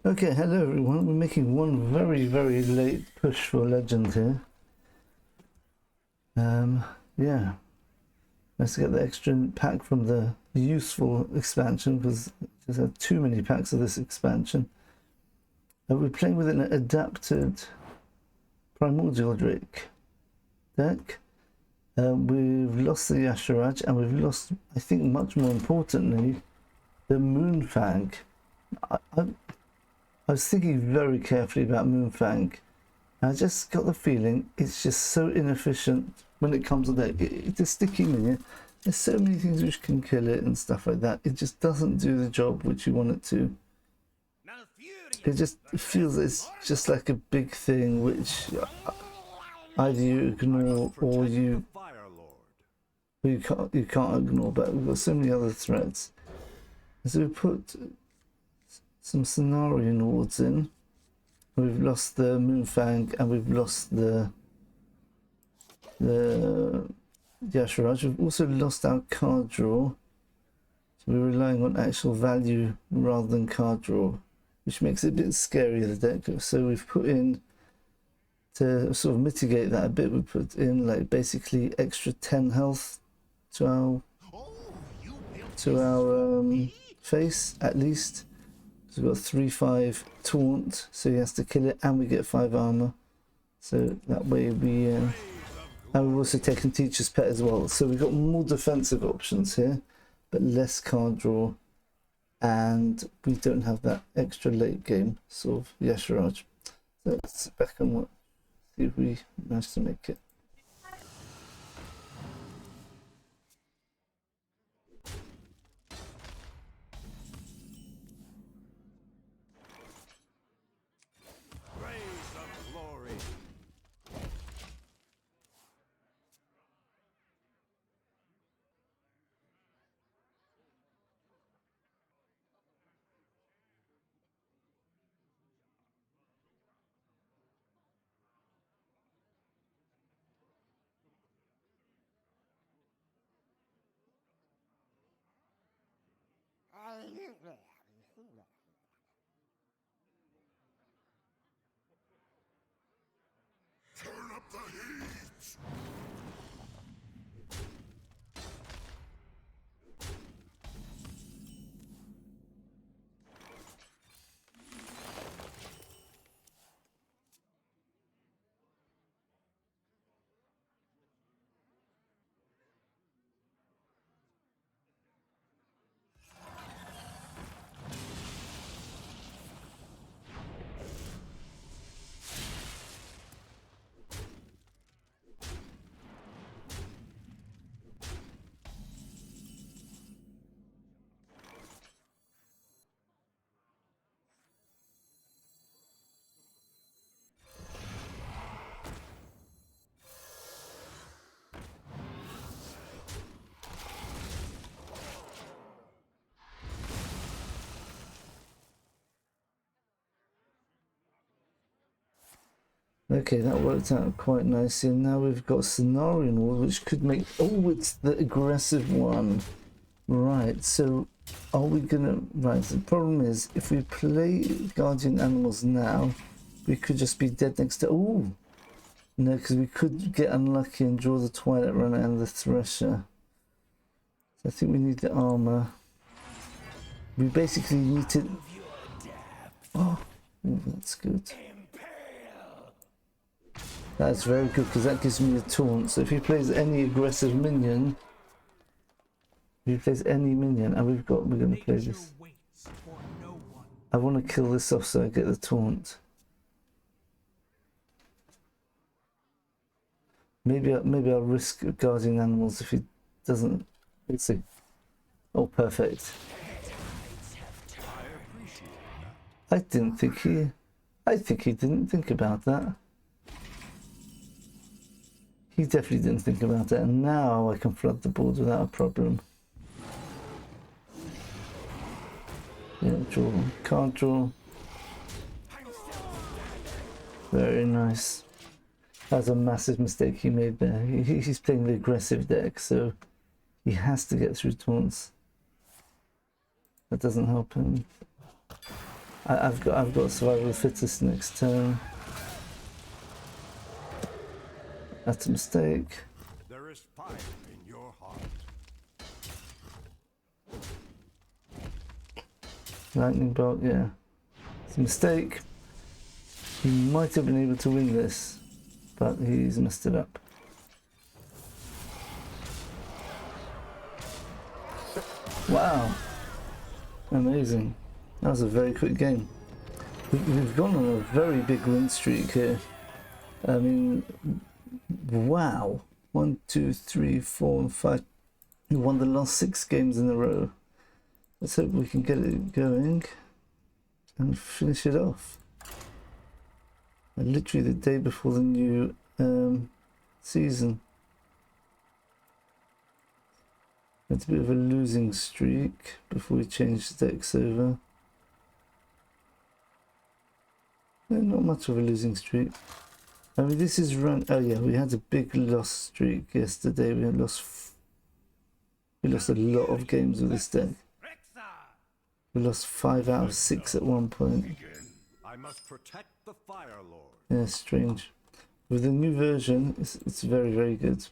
Okay, hello everyone. We're making one very late push for legend here. Yeah. Let's get the extra pack from the useful expansion because there's had too many packs of this expansion. We're playing with an adapted Primordial Druid Deck. We've lost the Yasharaj and we've lost, I think much more importantly, the Moonfang. I was thinking very carefully about Moonfang. I just got the feeling it's just so inefficient when it comes to that. It's a sticky minion. There's so many things which can kill it and stuff like that. It just doesn't do the job which you want it to. It just feels it's just like a big thing which either you ignore or you can't ignore. But we've got so many other threats. So we put some scenario wards in. We've lost the Moonfang and we've lost the Yasharaj. We've also lost our card draw. So we're relying on actual value rather than card draw, which makes it a bit scary, the deck. So we've put in, to sort of mitigate that a bit, we put in like basically extra 10 health to our face at least. So we've got 3/5 taunt, so he has to kill it, and we get 5 armor. So that way we, and we've also taken Teacher's Pet as well. So we've got more defensive options here, but less card draw, and we don't have that extra late game sort of Yasharaj. So let's sit back and see if we manage to make it. Turn up the heat! Okay, that worked out quite nicely. And now we've got Scenario Ward, which could make... Oh, it's the aggressive one. Right, so are we gonna... Right, the problem is, if we play Guardian Animals now, we could just be dead next to... Oh! No, because we could get unlucky and draw the Twilight Runner and the Thresher. So I think we need the armor. We basically need to... Oh, that's good. That's very good because that gives me a taunt. So if he plays any aggressive minion, if he plays any minion, and we're going to play this. I want to kill this off so I get the taunt. Maybe I'll risk Guardian Animals if he doesn't. Let's see. Oh, perfect. I think he didn't think about that. He definitely didn't think about that, and now I can flood the board without a problem. Yeah, draw, card draw. Very nice. That's a massive mistake he made there. He's playing the aggressive deck, so he has to get through taunts. That doesn't help him. I've got survival of the fittest next turn. That's a mistake. There is fire in your heart. Lightning bolt, yeah. It's a mistake. He might have been able to win this, but he's messed it up. Wow. Amazing. That was a very quick game. We've gone on a very big win streak here. I mean, wow. 1, 2, 3, 4, and 5. We won the last 6 games in a row. Let's hope we can get it going and finish it off. And literally the day before the new season. It's a bit of a losing streak before we change the decks over. Not much of a losing streak. I mean, this is run. Oh yeah, we had a big loss streak yesterday. We lost a lot of games with this deck. We lost 5 out of 6 at one point. I must protect the Fire Lord. Yeah, strange. With the new version, it's very, very good.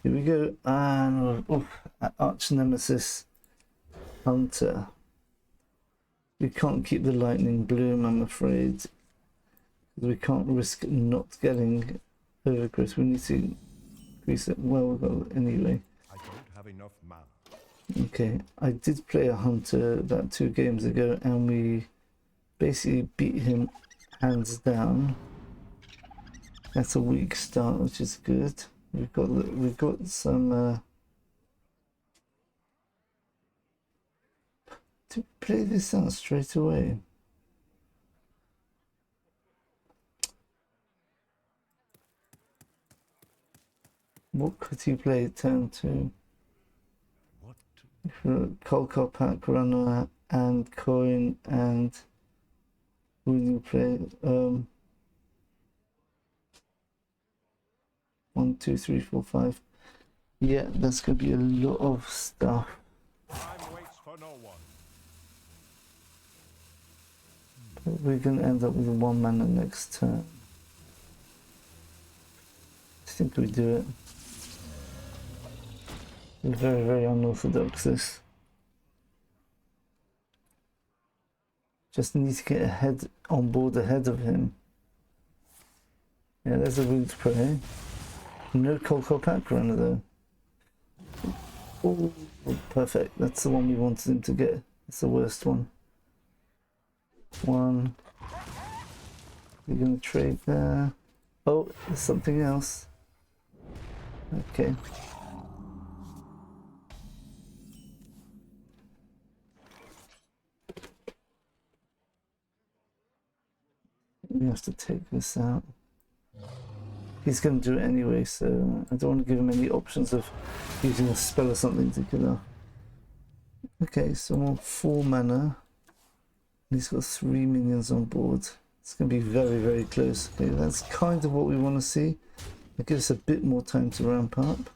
Here we go. And Arch Nemesis Hunter. We can't keep the Lightning Bloom, I'm afraid. We can't risk not getting Overgrowth. We need to increase it. Well, we've got it anyway. I don't have enough mana. Okay, I did play a Hunter about 2 games ago, and we basically beat him hands down. That's a weak start, which is good. We've got some. To play this out straight away. What could he play turn 2? Cold Pack Runner and Coin, and who do you play? 1, 2, 3, 4, 5. Yeah, that's gonna be a lot of stuff. Time waits for no one. But we're gonna end up with 1 mana next turn. I think we do it. Very, very unorthodox this. Just need to get ahead on board ahead of him. Yeah, there's a Wound Prey. No Cold Pack Runner though. Oh, perfect. That's the one we wanted him to get. It's the worst one. 1. We're gonna trade there. Oh, there's something else. Okay. We have to take this out. He's going to do it anyway, so I don't want to give him any options of using a spell or something to kill off. Okay, so I'm on 4 mana. He's got 3 minions on board. It's going to be very, very close. Okay, that's kind of what we want to see. It gives us a bit more time to ramp up.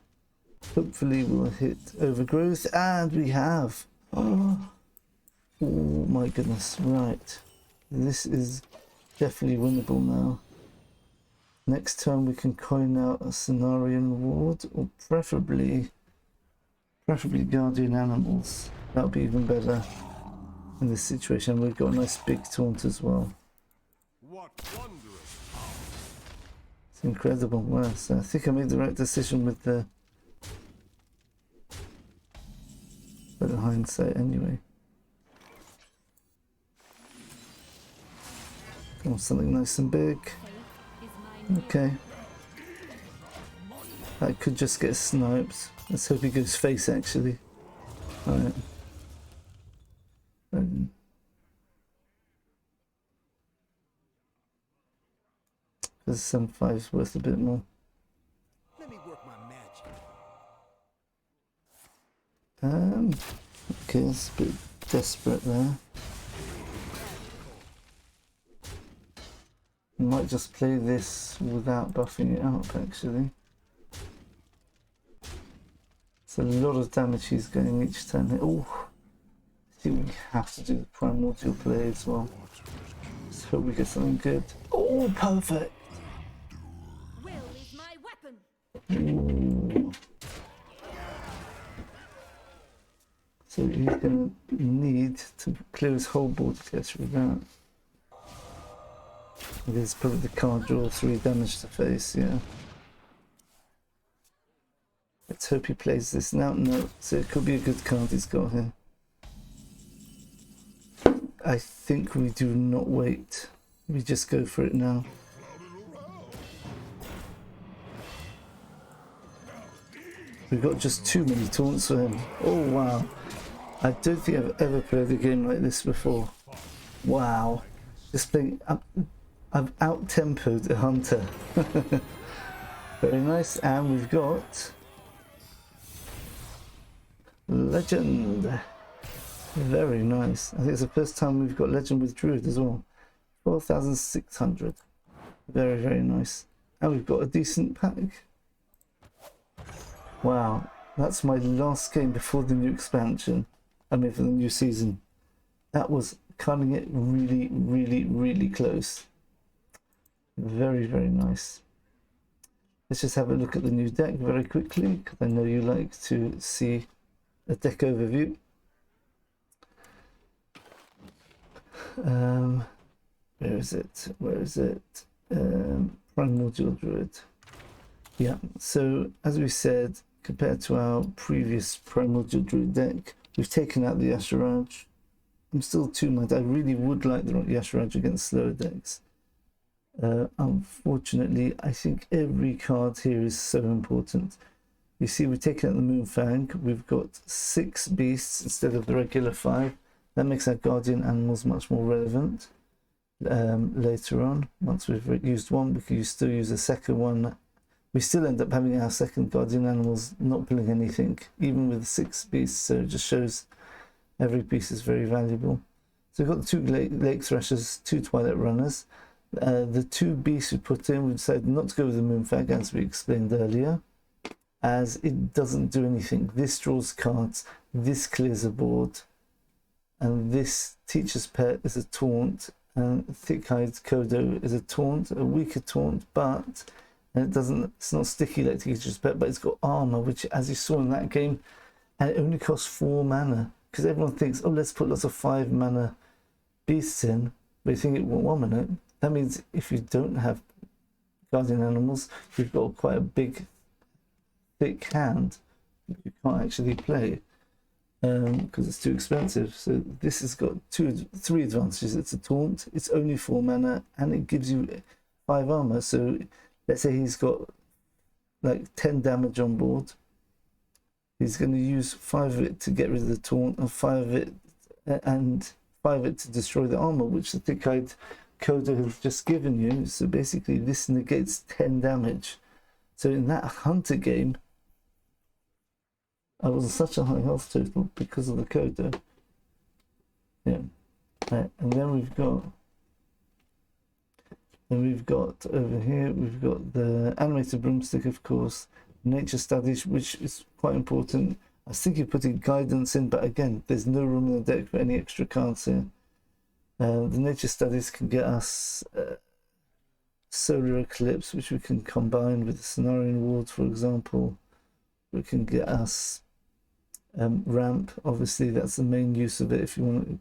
Hopefully we'll hit Overgrowth, and we have. Oh my goodness, right. This is definitely winnable now. Next turn we can coin out a Cenarian Ward, or preferably Guardian Animals. That would be even better in this situation. We've got a nice big taunt as well. What wondrous power. It's incredible. Wow, so I think I made the right decision with the hindsight anyway. Oh, something nice and big. Okay. That could just get sniped. Let's hope he goes face actually. Alright. Because 7/5 is worth a bit more. Let me work my magic. Okay, that's a bit desperate there. Might just play this without buffing it up actually. It's a lot of damage he's getting each turn. Oh, I think we have to do the Primordial play as well. Let's hope we get something good. Oh, perfect! Will is my weapon. Ooh. So he's going to need to clear his whole board to get through that. This is probably the card draw, 3 damage to face, yeah. Let's hope he plays this now. No, so it could be a good card he's got here. I think we do not wait. We just go for it now. We've got just too many taunts for him. Oh wow. I don't think I've ever played a game like this before. Wow. This thing, I've out-tempoed a hunter. Very nice, and we've got Legend. Very nice. I think it's the first time we've got Legend with Druid as well. 12,600. Very, very nice. And we've got a decent pack. Wow. That's my last game before the new expansion. I mean, for the new season. That was cutting it really, really, really close. Very, very nice. Let's just have a look at the new deck very quickly, because I know you like to see a deck overview. Where is it? Where is it? Primordial Druid. Yeah, so as we said, compared to our previous Primordial Druid deck, we've taken out the Yasharaj. I'm still too much. I really would like the Yasharaj against slower decks. Unfortunately, I think every card here is so important. You see, we've taken out the Moonfang. We've got 6 beasts instead of the regular 5. That makes our guardian animals much more relevant later on. Once we've used one, we can still use a second one. We still end up having our second guardian animals not pulling anything, even with 6 beasts. So it just shows every piece is very valuable. So we've got the 2 lake threshers, 2 twilight runners. The 2 beasts we put in, we decided not to go with the Moonfang, as we explained earlier, as it doesn't do anything. This draws cards, this clears a board, and this teacher's pet is a taunt, and thick-eyed Kodo is a taunt, a weaker taunt, but it's not sticky like teacher's pet, but it's got armor, which, as you saw in that game, and it only costs 4 mana, because everyone thinks, oh, let's put lots of 5 mana beasts in, but you think it won't 1 minute. That means if you don't have guardian animals, you've got quite a big, thick hand you can't actually play because it's too expensive. So this has got 3 advantages. It's a taunt, it's only 4 mana, and it gives you 5 armor. So let's say he's got like 10 damage on board. He's going to use 5 of it to get rid of the taunt, and 5 of it to destroy the armor, which the thick-eyed Kodo has just given you. So basically this negates 10 damage. So in that hunter game, I was on such a high health total because of the Kodo. Yeah. Right. And then we've got over here, we've got the animated broomstick, of course, nature studies, which is quite important. I was thinking of putting guidance in, but again, there's no room in the deck for any extra cards here. The nature studies can get us solar eclipse, which we can combine with the Cenarian ward, for example. We can get us ramp. Obviously, that's the main use of it. If you want,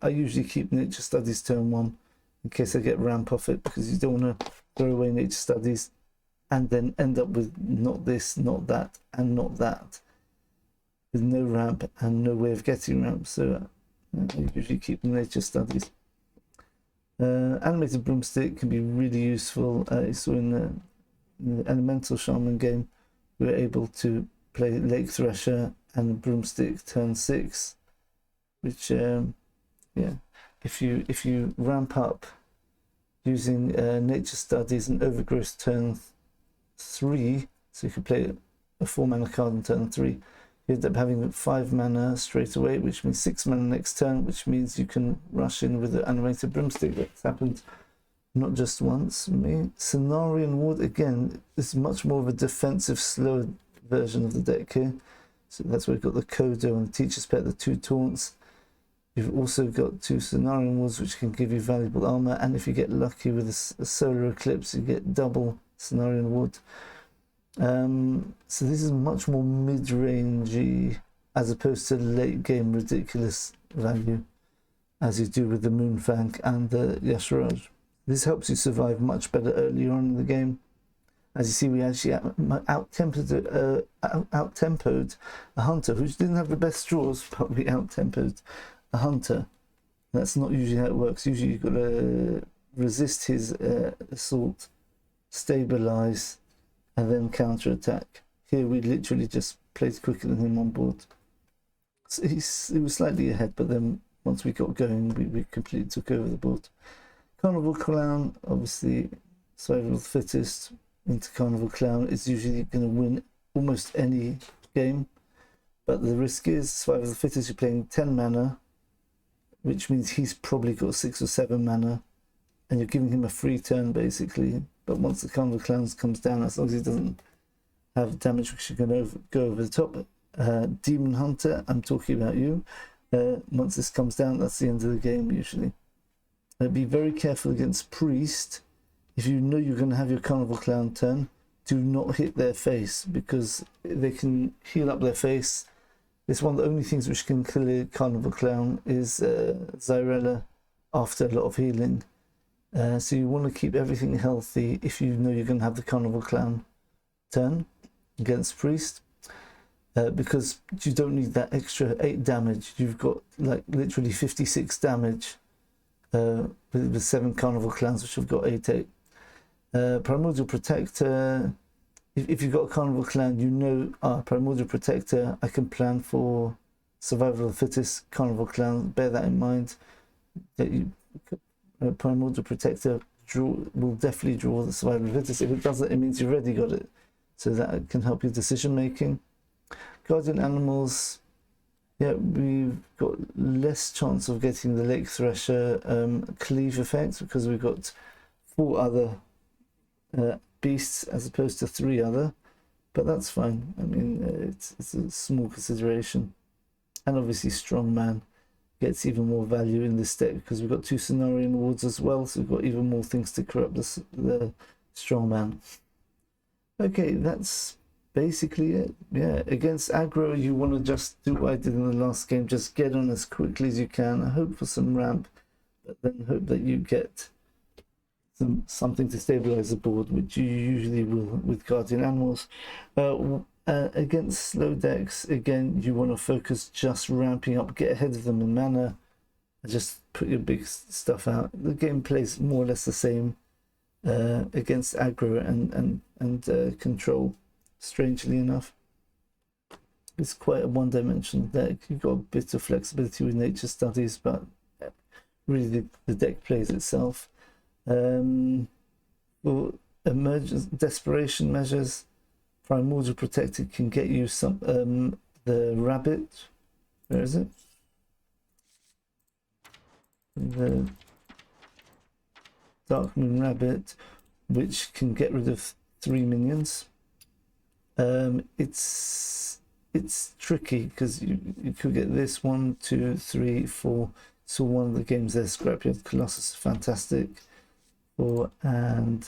I usually keep nature studies turn 1 in case I get ramp off it, because you don't want to throw away nature studies and then end up with not this, not that, and not that, with no ramp and no way of getting ramp. So I usually keep the nature studies. Animated broomstick can be really useful. You saw in the elemental shaman game, we were able to play lake thresher and broomstick turn 6, which yeah, if you ramp up using nature studies and overgrowth turn 3, so you can play a 4 mana card on turn 3. You end up having 5 mana straight away, which means 6 mana next turn, which means you can rush in with the animated broomstick. That's happened not just once. Cenarian ward, again, is much more of a defensive, slower version of the deck here. So that's where we've got the Kodo and the teacher's pet, the 2 taunts. You've also got 2 Cenarian Wards, which can give you valuable armor, and if you get lucky with a solar eclipse, you get double Cenarian Ward. So this is much more mid-rangey as opposed to late game ridiculous value as you do with the Moonfang and the Yasharaj. This helps you survive much better earlier on in the game. As you see, we actually out-tempoed a hunter who didn't have the best draws, but we out-tempoed a hunter. That's not usually how it works. Usually you've got to resist his assault, stabilize, and then counter-attack. Here we literally just played quicker than him on board. So he was slightly ahead, but then once we got going, we completely took over the board. Carnival Clown, obviously, survival of the fittest into Carnival Clown is usually going to win almost any game. But the risk is, survival of the fittest, you're playing 10 mana, which means he's probably got 6 or 7 mana, and you're giving him a free turn, basically. But once the Carnival Clowns comes down, as long as he doesn't have damage which is going to go over the top. Demon Hunter, I'm talking about you. Once this comes down, that's the end of the game usually. Be very careful against Priest. If you know you're going to have your Carnival Clown turn, do not hit their face, because they can heal up their face. It's one of the only things which can clear Carnival Clown is Zyrella after a lot of healing. So you want to keep everything healthy if you know you're going to have the Carnival Clown turn against Priest, because you don't need that extra 8 damage. You've got like literally 56 damage with 7 Carnival Clowns, which have got 8/8. Primordial Protector, if you've got a Carnival Clown, you know, Primordial Protector, I can plan for survival of the fittest Carnival Clown. Bear that in mind, that you Primordial Protector will definitely draw the survival of the fittest. If it doesn't, it means you've already got it, so that can help your decision making. Guardian Animals, yeah, we've got less chance of getting the Lake Thresher cleave effect because we've got 4 other beasts as opposed to 3 other, but that's fine. I mean, it's a small consideration. And obviously Strongman gets even more value in this deck because we've got 2 Cenarian Wards as well, so we've got even more things to corrupt the Strongman. Okay, that's basically it. Yeah, against aggro, you want to just do what I did in the last game, just get on as quickly as you can, hope for some ramp, but then hope that you get something to stabilize the board, which you usually will with Guardian Animals. Against slow decks, again, you want to focus just ramping up, get ahead of them in mana, and just put your big stuff out. The game plays more or less the same against aggro and control, strangely enough. It's quite a one-dimensional deck. You've got a bit of flexibility with nature studies, but really the deck plays itself. For desperation measures, Primordial Protector can get you some the rabbit. Where is it? The Dark Moon Rabbit, which can get rid of 3 minions. It's tricky because you could get this 1, 2, 3, 4. So one of the games there, Scrapyard Colossus, fantastic. And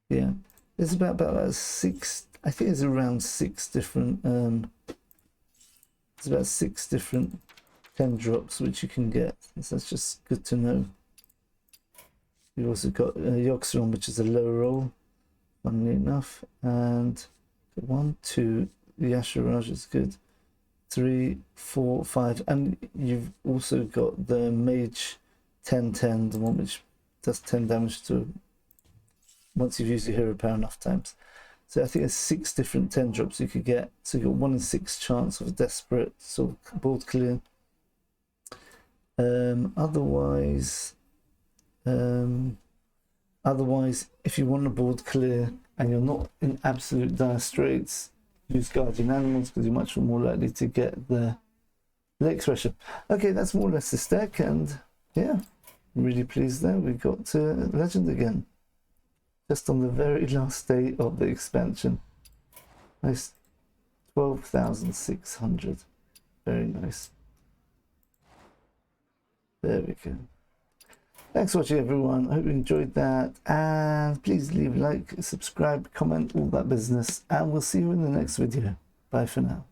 yeah, there's about 6. I think it's around 6 different. It's about 6 different 10 drops which you can get. So that's just good to know. You've also got Yoxeron, which is a low roll, funnily enough, and 1, 2. The Yasharaj is good. 3, 4, 5, and you've also got the Mage 10/10, the one which does 10 damage to once you've used your hero power enough times. So I think there's 6 different 10 drops you could get. So you've got 1 in 6 chance of a desperate sort of board clear. Otherwise, if you want a board clear and you're not in absolute dire straits, use Guardian Animals because you're much more likely to get the Lake Thresher. Okay, that's more or less this deck, and yeah, really pleased there. We got to Legend again, just on the very last day of the expansion. Nice, 12,600. Very nice. There we go. Thanks for watching, everyone. I hope you enjoyed that. And please leave a like, subscribe, comment, all that business. And we'll see you in the next video. Bye for now.